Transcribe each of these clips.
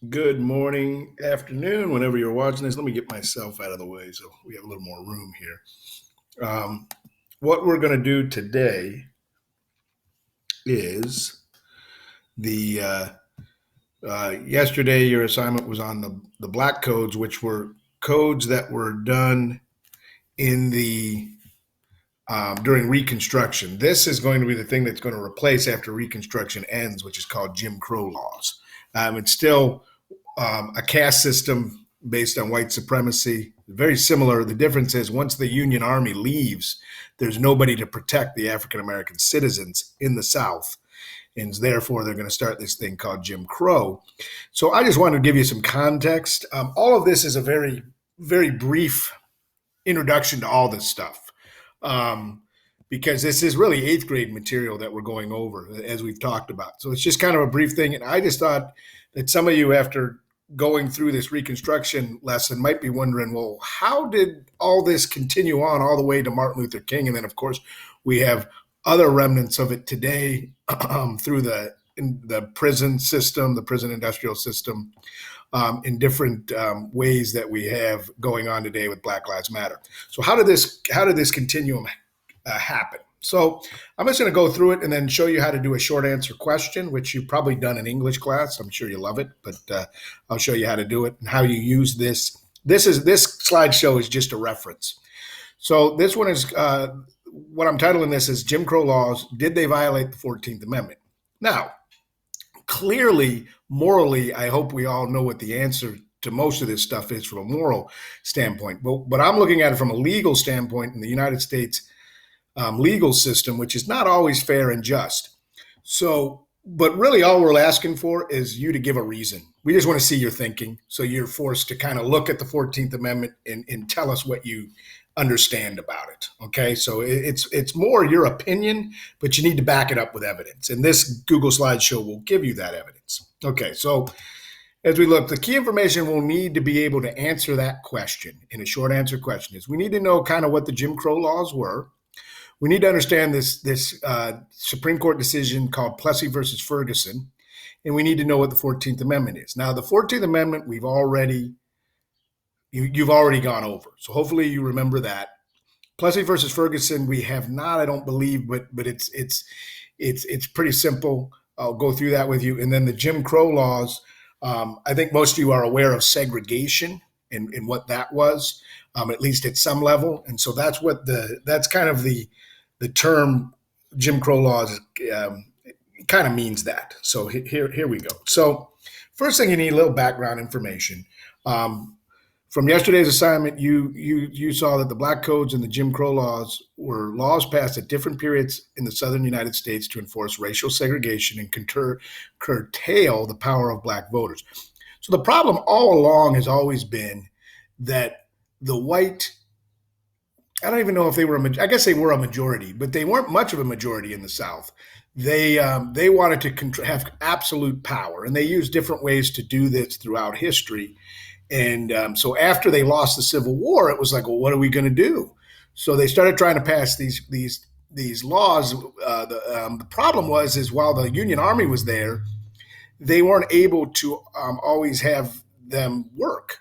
Good morning, afternoon, whenever you're watching this. Let me get myself out of the way so we have a little more room here. What we're going to do today is the yesterday your assignment was on the black codes, which were codes that were done in the during Reconstruction. This is going to be the thing that's going to replace after Reconstruction ends, which is called Jim Crow laws. It's still a caste system based on white supremacy. Very similar. The difference is once the Union Army leaves, there's nobody to protect the African American citizens in the South. And therefore, they're going to start this thing called Jim Crow. So I just wanted to give you some context. All of this is a very, very brief introduction to all this stuff. Because this is really eighth grade material that we're going over, as we've talked about. So it's just kind of a brief thing. And I just thought that some of you, after going through this Reconstruction lesson, might be wondering, well, how did all this continue on all the way to Martin Luther King? And then, of course, we have other remnants of it today through the prison system, the prison industrial system, in different ways that we have going on today with Black Lives Matter. So how did this continuum happen? So I'm just going to go through it and then show you how to do a short answer question, which you've probably done in English class. I'm sure you love it, but I'll show you how to do it and how you use this. This slideshow is just a reference. So this one is what I'm titling this is Jim Crow laws. Did they violate the 14th Amendment? Now, clearly, morally, I hope we all know what the answer to most of this stuff is from a moral standpoint. But I'm looking at it from a legal standpoint in the United States legal system, which is not always fair and just. So, but really all we're asking for is you to give a reason. We just want to see your thinking. So you're forced to kind of look at the 14th Amendment and tell us what you understand about it. Okay. So it's more your opinion, but you need to back it up with evidence. And this Google slideshow will give you that evidence. Okay. So as we look, the key information we'll need to be able to answer that question in a short answer question is we need to know kind of what the Jim Crow laws were. We need to understand this Supreme Court decision called Plessy versus Ferguson, and we need to know what the 14th Amendment is. Now, the 14th Amendment you've already gone over, so hopefully you remember that. Plessy versus Ferguson, we have not, I don't believe, but it's pretty simple. I'll go through that with you, and then the Jim Crow laws. I think most of you are aware of segregation and what that was, at least at some level, and so that's kind of the term Jim Crow laws kind of means that. So here we go. So first thing you need a little background information. From yesterday's assignment, you saw that the Black Codes and the Jim Crow laws were laws passed at different periods in the southern United States to enforce racial segregation and curtail the power of Black voters. So the problem all along has always been that the white, I don't even know if they were, I guess they were a majority, but they weren't much of a majority in the South. They wanted to have absolute power, and they used different ways to do this throughout history. And so after they lost the Civil War, it was like, well, what are we going to do? So they started trying to pass these laws. The problem is while the Union Army was there, they weren't able to always have them work.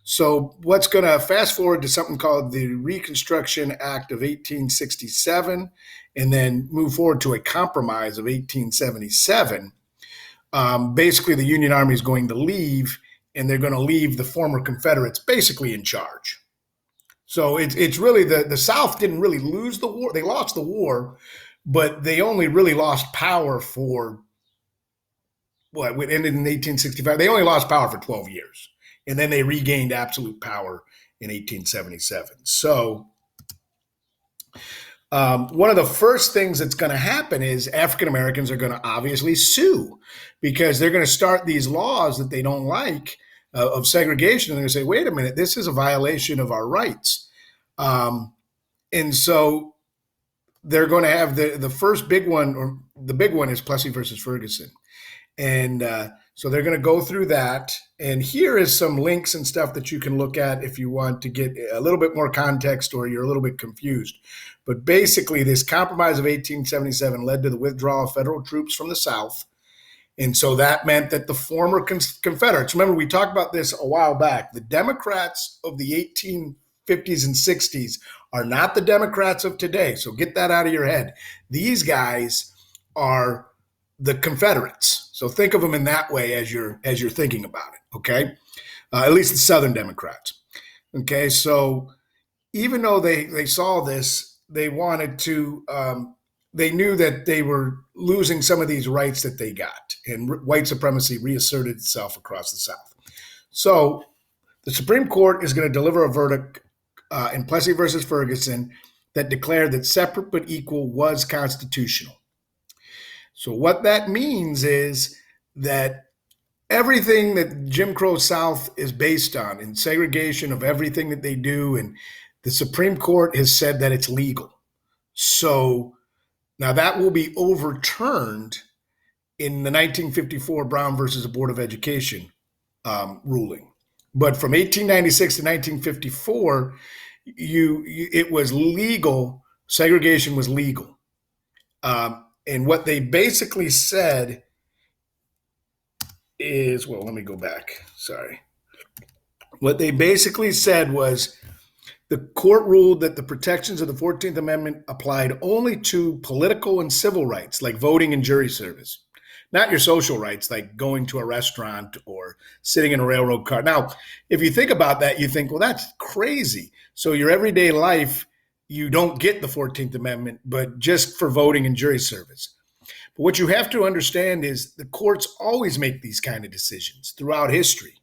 So what's going to fast forward to something called the Reconstruction Act of 1867, and then move forward to a compromise of 1877. Basically, the Union Army is going to leave, and they're going to leave the former Confederates basically in charge. So it's really the South didn't really lose the war. They lost the war, but they only really lost power for what ended in 1865. They only lost power for 12 years. And then they regained absolute power in 1877. So one of the first things that's going to happen is African Americans are going to obviously sue because they're going to start these laws that they don't like of segregation. And they're going to say, wait a minute, this is a violation of our rights. And so they're going to have the first big one, or the big one is Plessy versus Ferguson. And so they're going to go through that. And here is some links and stuff that you can look at if you want to get a little bit more context or you're a little bit confused. But basically, this compromise of 1877 led to the withdrawal of federal troops from the South. And so that meant that the former Confederates, remember, we talked about this a while back, the Democrats of the 1850s and 60s are not the Democrats of today. So get that out of your head. These guys are the Confederates. So think of them in that way as you're thinking about it. Okay, at least the Southern Democrats. Okay, so even though they saw this, they wanted to. They knew that they were losing some of these rights that they got, and white supremacy reasserted itself across the South. So the Supreme Court is going to deliver a verdict in Plessy versus Ferguson that declared that separate but equal was constitutional. So what that means is that everything that Jim Crow South is based on, in segregation of everything that they do, and the Supreme Court has said that it's legal. So now that will be overturned in the 1954 Brown versus the Board of Education ruling. But from 1896 to 1954, it was legal. Segregation was legal. And what they basically said is, well, let me go back. Sorry. What they basically said was the court ruled that the protections of the 14th Amendment applied only to political and civil rights, like voting and jury service, not your social rights, like going to a restaurant or sitting in a railroad car. Now, if you think about that, you think, well, that's crazy. So your everyday life, you don't get the 14th Amendment, but just for voting and jury service. But what you have to understand is the courts always make these kind of decisions throughout history.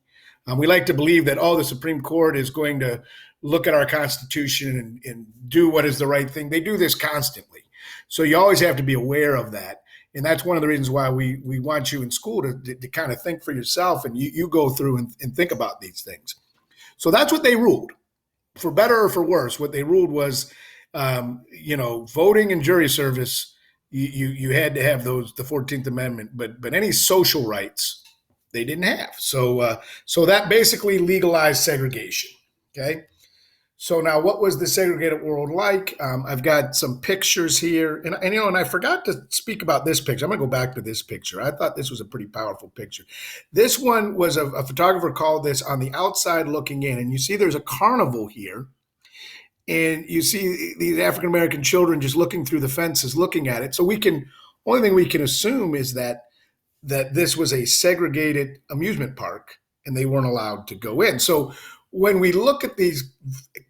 We like to believe that, the Supreme Court is going to look at our Constitution and do what is the right thing. They do this constantly. So you always have to be aware of that. And that's one of the reasons why we want you in school to kind of think for yourself, and you go through and think about these things. So that's what they ruled. For better or for worse, what they ruled was, voting and jury service, you had to have the 14th Amendment, but any social rights they didn't have. So that basically legalized segregation. Okay. So now, what was the segregated world like? I've got some pictures here, and I forgot to speak about this picture. I'm going to go back to this picture. I thought this was a pretty powerful picture. This one was a photographer called this "On the Outside Looking In," and you see there's a carnival here, and you see these African American children just looking through the fences, looking at it. So only thing we can assume is that this was a segregated amusement park, and they weren't allowed to go in. So when we look at these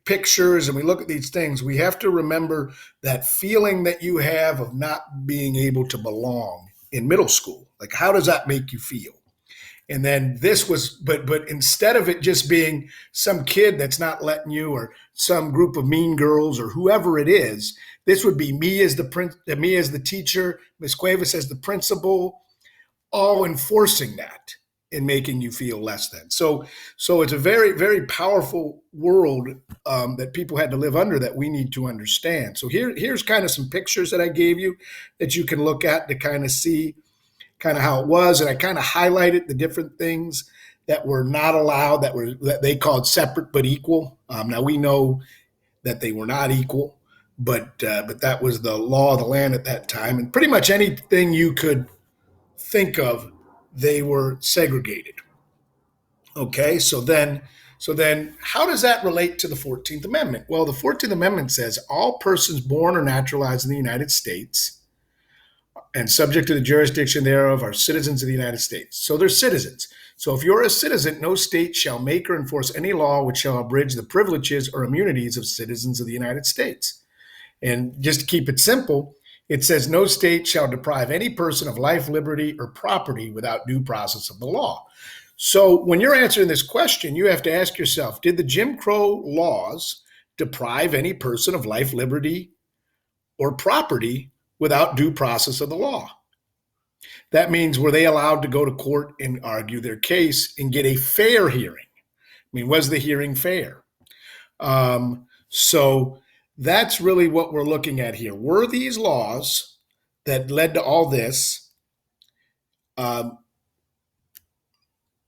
pictures and we look at these things, we have to remember that feeling that you have of not being able to belong in middle school. Like, how does that make you feel? And then this was, but instead of it just being some kid that's not letting you, or some group of mean girls, or whoever it is, this would be me as the teacher, Ms. Cuevas as the principal, all enforcing that and making you feel less than. So it's a very, very powerful world that people had to live under, that we need to understand. So here's kind of some pictures that I gave you that you can look at to kind of see kind of how it was. And I kind of highlighted the different things that were not allowed, that they called separate but equal. Now we know that they were not equal, but that was the law of the land at that time. And pretty much anything you could think of, they were segregated. Okay, so then how does that relate to the 14th Amendment? Well, the 14th Amendment says all persons born or naturalized in the United States and subject to the jurisdiction thereof are citizens of the United States. So they're citizens. So if you're a citizen, no state shall make or enforce any law which shall abridge the privileges or immunities of citizens of the United States. And just to keep it simple, it says no state shall deprive any person of life, liberty, or property without due process of the law. So when you're answering this question, you have to ask yourself, did the Jim Crow laws deprive any person of life, liberty, or property without due process of the law? That means, were they allowed to go to court and argue their case and get a fair hearing? I mean, was the hearing fair? So that's really what we're looking at here. Were these laws that led to all this,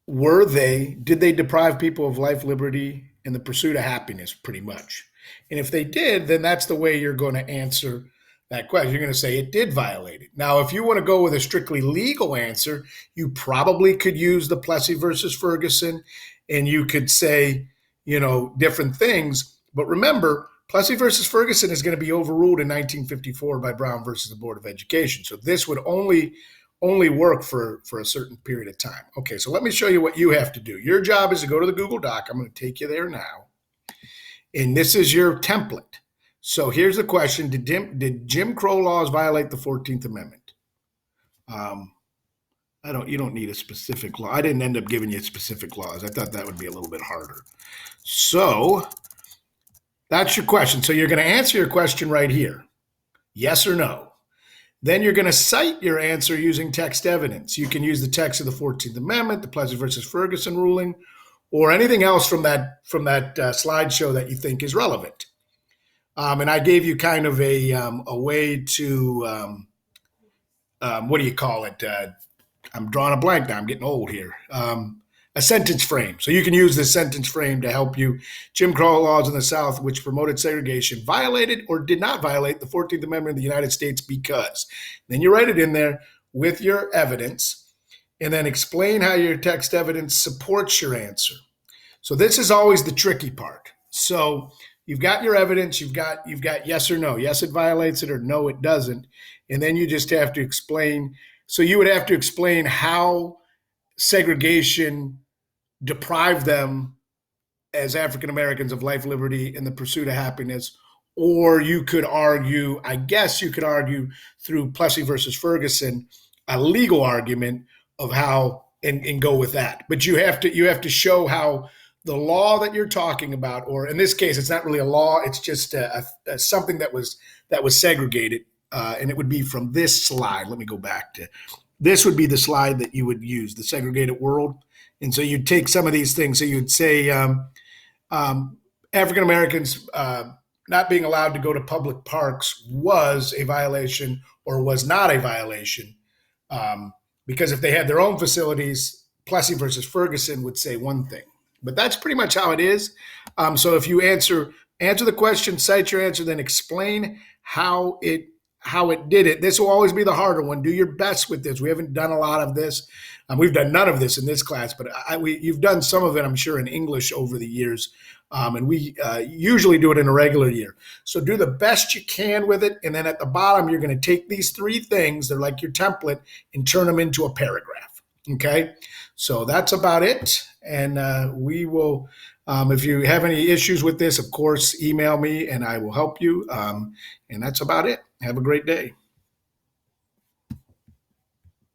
did they deprive people of life, liberty, and the pursuit of happiness, pretty much? And if they did, then that's the way you're going to answer that question. You're going to say it did violate it. Now, if you want to go with a strictly legal answer, you probably could use the Plessy versus Ferguson, and you could say, different things. But remember, Plessy versus Ferguson is going to be overruled in 1954 by Brown versus the Board of Education. So this would only work for a certain period of time. Okay, so let me show you what you have to do. Your job is to go to the Google Doc. I'm going to take you there now. And this is your template. So here's the question. Did Jim Crow laws violate the 14th Amendment? You don't need a specific law. I didn't end up giving you specific laws. I thought that would be a little bit harder. So that's your question. So you're going to answer your question right here. Yes or no. Then you're going to cite your answer using text evidence. You can use the text of the 14th Amendment, the Plessy versus Ferguson ruling, or anything else from that slideshow that you think is relevant. And I gave you kind of a way to, what do you call it? I'm drawing a blank now. I'm getting old here. A sentence frame. So you can use this sentence frame to help you. Jim Crow laws in the South, which promoted segregation, violated or did not violate the 14th Amendment of the United States because. Then you write it in there with your evidence, and then explain how your text evidence supports your answer. So this is always the tricky part. So you've got your evidence, you've got yes or no. Yes, it violates it, or no, it doesn't. And then you just have to explain. So you would have to explain how segregation deprived them as African Americans of life, liberty, and the pursuit of happiness. Or you could argue, through Plessy versus Ferguson, a legal argument of how, and go with that. But you have to show how the law that you're talking about, or in this case, it's not really a law, it's just something that was segregated, and it would be from this slide. Let me go back to, this would be the slide that you would use, the segregated world. And so you'd take some of these things. So you'd say African Americans not being allowed to go to public parks was a violation or was not a violation, because if they had their own facilities, Plessy versus Ferguson would say one thing. But that's pretty much how it is. So if you answer the question, cite your answer, then explain how it did it. This will always be the harder one. Do your best with this. We haven't done a lot of this. We've done none of this in this class, but you've done some of it, I'm sure, in English over the years. And we usually do it in a regular year. So do the best you can with it. And then at the bottom, you're going to take these three things, they're like your template, and turn them into a paragraph. Okay? So that's about it. And we will, if you have any issues with this, of course, email me and I will help you. And that's about it. Have a great day.